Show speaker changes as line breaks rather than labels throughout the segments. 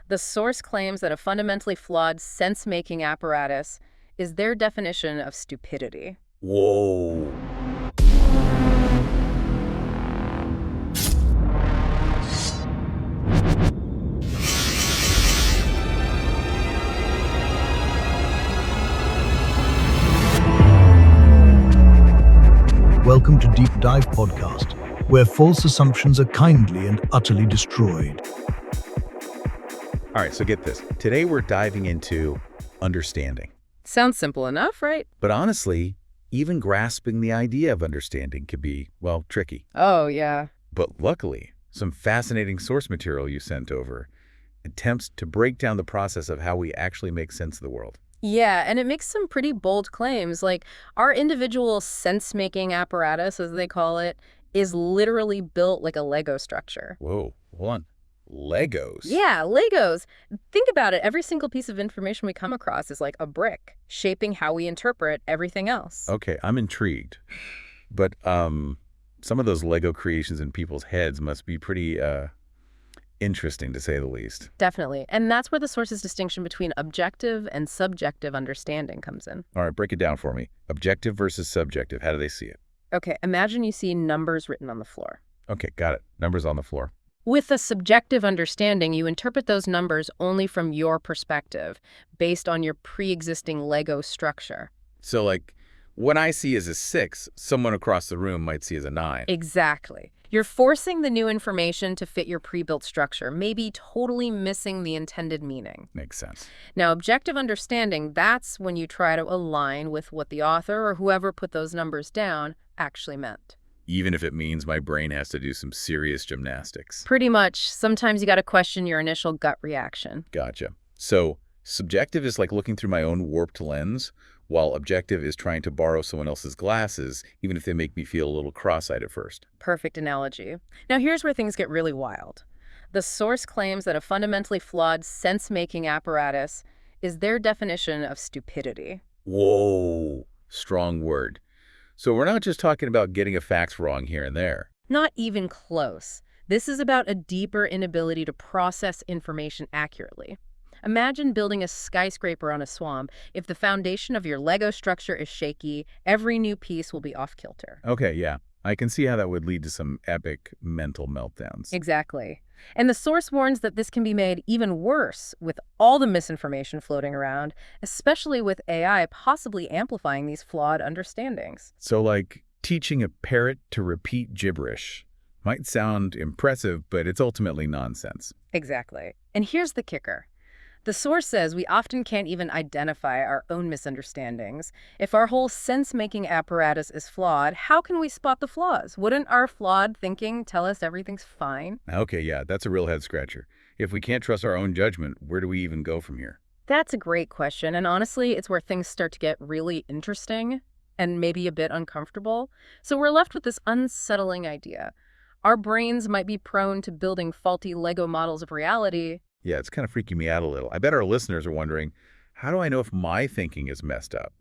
The source claims that a fundamentally flawed sense-making apparatus is their definition of stupidity.
Whoa.
Welcome to Deep Dive Podcast, where false assumptions are kindly and utterly destroyed.
All right, so get this. Today we're diving into understanding.
Sounds simple enough, right?
But honestly, even grasping the idea of understanding can be, well, tricky.
Oh, yeah.
But luckily, some fascinating source material you sent over attempts to break down the process of how we actually make sense of the world.
Yeah, and it makes some pretty bold claims, like our individual sense-making apparatus, as they call it, is literally built like a Lego structure.
Whoa, hold on. Legos?
Yeah, Legos. Think about it. Every single piece of information we come across is like a brick, shaping how we interpret everything else.
Okay, I'm intrigued. But some of those Lego creations in people's heads must be pretty interesting, to say the least.
Definitely. And that's where the source's distinction between objective and subjective understanding comes in.
All right, break it down for me. Objective versus subjective. How do they see it?
Okay, imagine you see numbers written on the floor.
Okay, got it. Numbers on the floor.
With a subjective understanding, you interpret those numbers only from your perspective, based on your pre-existing Lego structure.
So, like, what I see as a 6, someone across the room might see as a 9.
Exactly. You're forcing the new information to fit your pre-built structure, maybe totally missing the intended meaning.
Makes sense.
Now, objective understanding, that's when you try to align with what the author or whoever put those numbers down actually meant.
Even if it means my brain has to do some serious gymnastics.
Pretty much. Sometimes you got to question your initial gut reaction.
Gotcha. So, subjective is like looking through my own warped lens, while objective is trying to borrow someone else's glasses, even if they make me feel a little cross-eyed at first.
Perfect analogy. Now here's where things get really wild. The source claims that a fundamentally flawed sense-making apparatus is their definition of stupidity.
Whoa, strong word. So we're not just talking about getting a facts wrong here and there.
Not even close. This is about a deeper inability to process information accurately. Imagine building a skyscraper on a swamp. If the foundation of your Lego structure is shaky, every new piece will be off-kilter.
Okay, yeah. I can see how that would lead to some epic mental meltdowns.
Exactly. And the source warns that this can be made even worse with all the misinformation floating around, especially with AI possibly amplifying these flawed understandings.
So, like, teaching a parrot to repeat gibberish might sound impressive, but it's ultimately nonsense.
Exactly. And here's the kicker. The source says we often can't even identify our own misunderstandings. If our whole sense-making apparatus is flawed, how can we spot the flaws? Wouldn't our flawed thinking tell us everything's fine?
Okay, yeah, that's a real head-scratcher. If we can't trust our own judgment, where do we even go from here?
That's a great question, and honestly, it's where things start to get really interesting and maybe a bit uncomfortable. So we're left with this unsettling idea. Our brains might be prone to building faulty Lego models of reality.
Yeah, it's kind of freaking me out a little. I bet our listeners are wondering, how do I know if my thinking is messed up?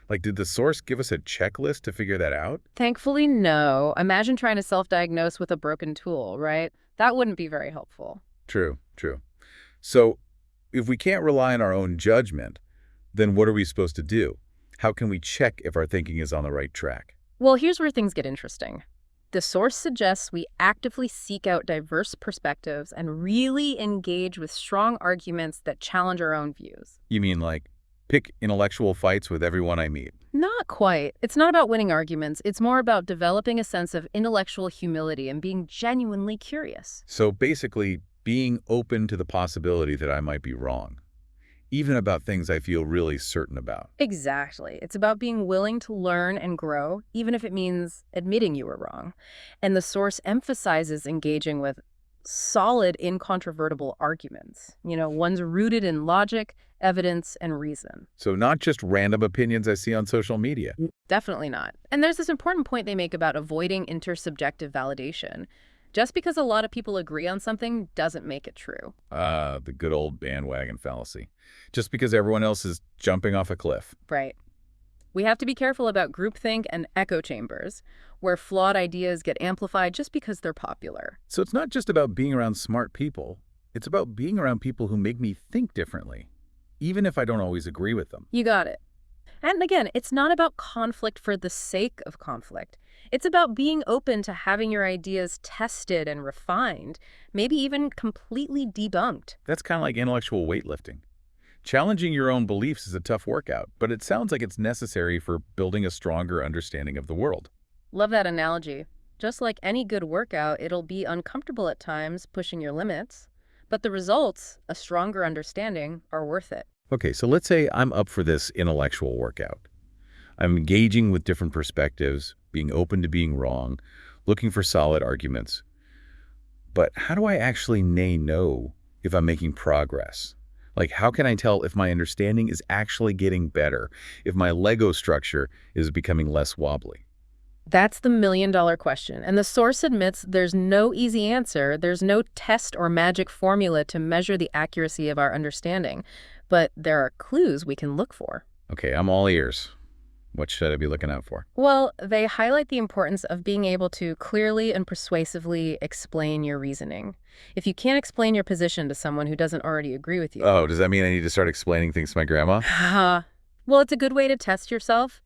Like, did the source give us a checklist to figure that out?
Thankfully, no. Imagine trying to self-diagnose with a broken tool, right? That wouldn't be very helpful.
True, true. So, if we can't rely on our own judgment, then what are we supposed to do? How can we check if our thinking is on the right track?
Well, here's where things get interesting. The source suggests we actively seek out diverse perspectives and really engage with strong arguments that challenge our own views.
You mean like pick intellectual fights with everyone I meet?
Not quite. It's not about winning arguments. It's more about developing a sense of intellectual humility and being genuinely curious.
So basically, being open to the possibility that I might be wrong, even about things I feel really certain about.
Exactly. It's about being willing to learn and grow, even if it means admitting you were wrong. And the source emphasizes engaging with solid, incontrovertible arguments. Ones rooted in logic, evidence, and reason.
So not just random opinions I see on social media.
Definitely not. And there's this important point they make about avoiding intersubjective validation. Just because a lot of people agree on something doesn't make it true.
The good old bandwagon fallacy. Just because everyone else is jumping off a cliff.
Right. We have to be careful about groupthink and echo chambers, where flawed ideas get amplified just because they're popular.
So it's not just about being around smart people. It's about being around people who make me think differently, even if I don't always agree with them.
You got it. And again, it's not about conflict for the sake of conflict. It's about being open to having your ideas tested and refined, maybe even completely debunked.
That's kind of like intellectual weightlifting. Challenging your own beliefs is a tough workout, but it sounds like it's necessary for building a stronger understanding of the world.
Love that analogy. Just like any good workout, it'll be uncomfortable at times, pushing your limits, but the results, a stronger understanding, are worth it.
Okay, so let's say I'm up for this intellectual workout. I'm engaging with different perspectives, being open to being wrong, looking for solid arguments. But how do I actually know if I'm making progress? Like, how can I tell if my understanding is actually getting better, if my Lego structure is becoming less wobbly?
That's the million-dollar question, and the source admits there's no easy answer, there's no test or magic formula to measure the accuracy of our understanding, but there are clues we can look for.
Okay, I'm all ears. What should I be looking out for?
Well, they highlight the importance of being able to clearly and persuasively explain your reasoning. If you can't explain your position to someone who doesn't already agree with you.
Oh, does that mean I need to start explaining things to my grandma?
Well, it's a good way to test yourself.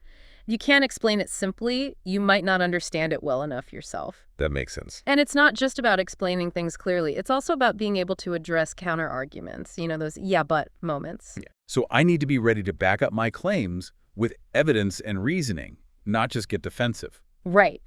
You can't explain it simply, you might not understand it well enough yourself.
That makes sense.
And it's not just about explaining things clearly. It's also about being able to address counter-arguments, those yeah, but moments.
Yeah. So I need to be ready to back up my claims with evidence and reasoning, not just get defensive.
Right.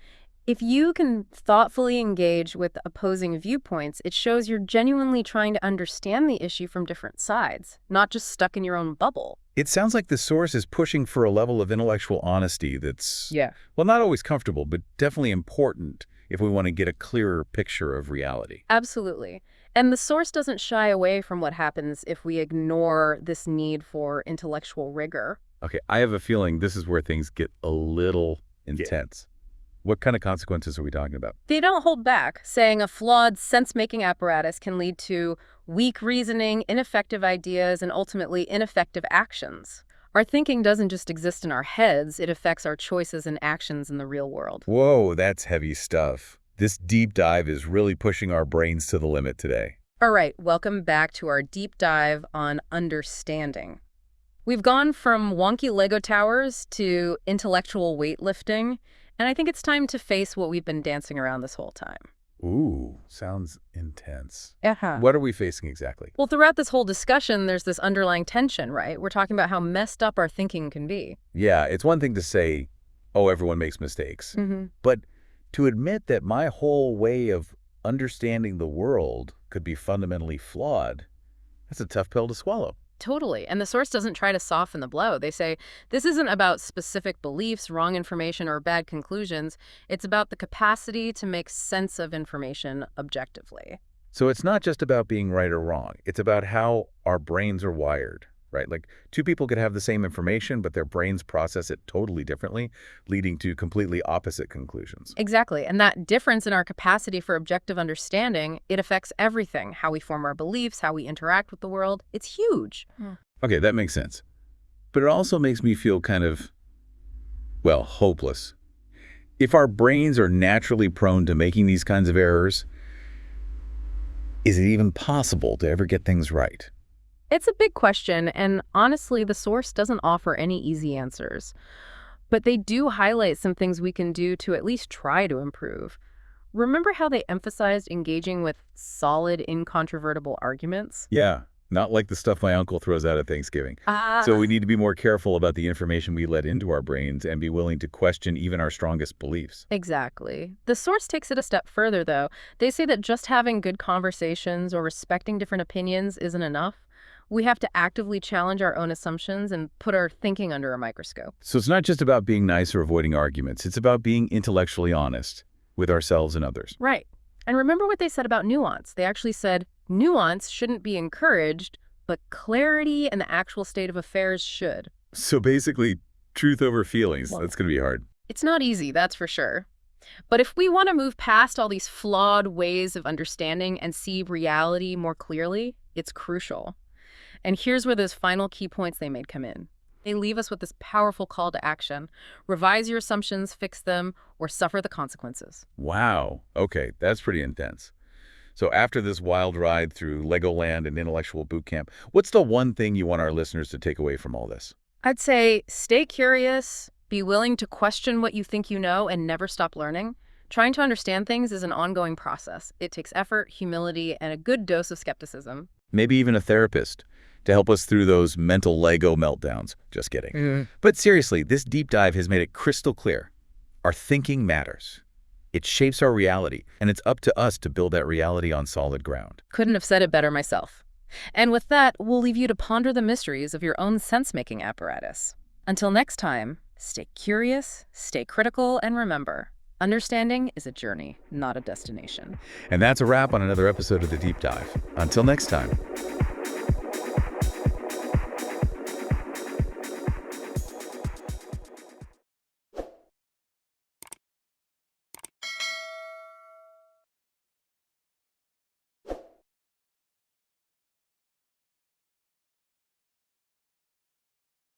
If you can thoughtfully engage with opposing viewpoints, it shows you're genuinely trying to understand the issue from different sides, not just stuck in your own bubble.
It sounds like the source is pushing for a level of intellectual honesty that's, well, not always comfortable, but definitely important if we want to get a clearer picture of reality.
Absolutely. And the source doesn't shy away from what happens if we ignore this need for intellectual rigor.
Okay, I have a feeling this is where things get a little intense. What kind of consequences are we talking about?
They don't hold back, saying a flawed sense-making apparatus can lead to weak reasoning, ineffective ideas, and ultimately ineffective actions. Our thinking doesn't just exist in our heads, it affects our choices and actions in the real world.
Whoa, that's heavy stuff. This deep dive is really pushing our brains to the limit today.
All right, welcome back to our deep dive on understanding. We've gone from wonky Lego towers to intellectual weightlifting, and I think it's time to face what we've been dancing around this whole time.
Ooh, sounds intense.
Uh-huh.
What are we facing exactly?
Well, throughout this whole discussion, there's this underlying tension, right? We're talking about how messed up our thinking can be.
Yeah, it's one thing to say, oh, everyone makes mistakes. But to admit that my whole way of understanding the world could be fundamentally flawed, that's a tough pill to swallow.
Totally. And the source doesn't try to soften the blow. They say, this isn't about specific beliefs, wrong information, or bad conclusions. It's about the capacity to make sense of information objectively.
So it's not just about being right or wrong. It's about how our brains are wired, right? Like two people could have the same information, but their brains process it totally differently, leading to completely opposite conclusions.
Exactly. And that difference in our capacity for objective understanding, it affects everything. How we form our beliefs, how we interact with the world. It's huge.
Okay, that makes sense. But it also makes me feel kind of, well, hopeless. If our brains are naturally prone to making these kinds of errors, is it even possible to ever get things right?
It's a big question, and honestly, the source doesn't offer any easy answers. But they do highlight some things we can do to at least try to improve. Remember how they emphasized engaging with solid, incontrovertible arguments?
Yeah, not like the stuff my uncle throws out at Thanksgiving. So we need to be more careful about the information we let into our brains and be willing to question even our strongest beliefs.
Exactly. The source takes it a step further, though. They say that just having good conversations or respecting different opinions isn't enough. We have to actively challenge our own assumptions and put our thinking under a microscope.
So it's not just about being nice or avoiding arguments. It's about being intellectually honest with ourselves and others.
Right. And remember what they said about nuance. They actually said nuance shouldn't be encouraged, but clarity and the actual state of affairs should.
So basically, truth over feelings.
Well,
that's going to be hard.
It's not easy, that's for sure. But if we want to move past all these flawed ways of understanding and see reality more clearly, it's crucial. And here's where those final key points they made come in. They leave us with this powerful call to action. Revise your assumptions, fix them, or suffer the consequences.
Wow. Okay, that's pretty intense. So after this wild ride through Legoland and intellectual boot camp, what's the one thing you want our listeners to take away from all this?
I'd say stay curious, be willing to question what you think you know, and never stop learning. Trying to understand things is an ongoing process. It takes effort, humility, and a good dose of skepticism.
Maybe even a therapist to help us through those mental Lego meltdowns. Just kidding. But seriously, this deep dive has made it crystal clear. Our thinking matters. It shapes our reality, and it's up to us to build that reality on solid ground.
Couldn't have said it better myself. And with that, we'll leave you to ponder the mysteries of your own sense-making apparatus. Until next time, stay curious, stay critical, and remember, understanding is a journey, not a destination.
And that's a wrap on another episode of The Deep Dive. Until next time.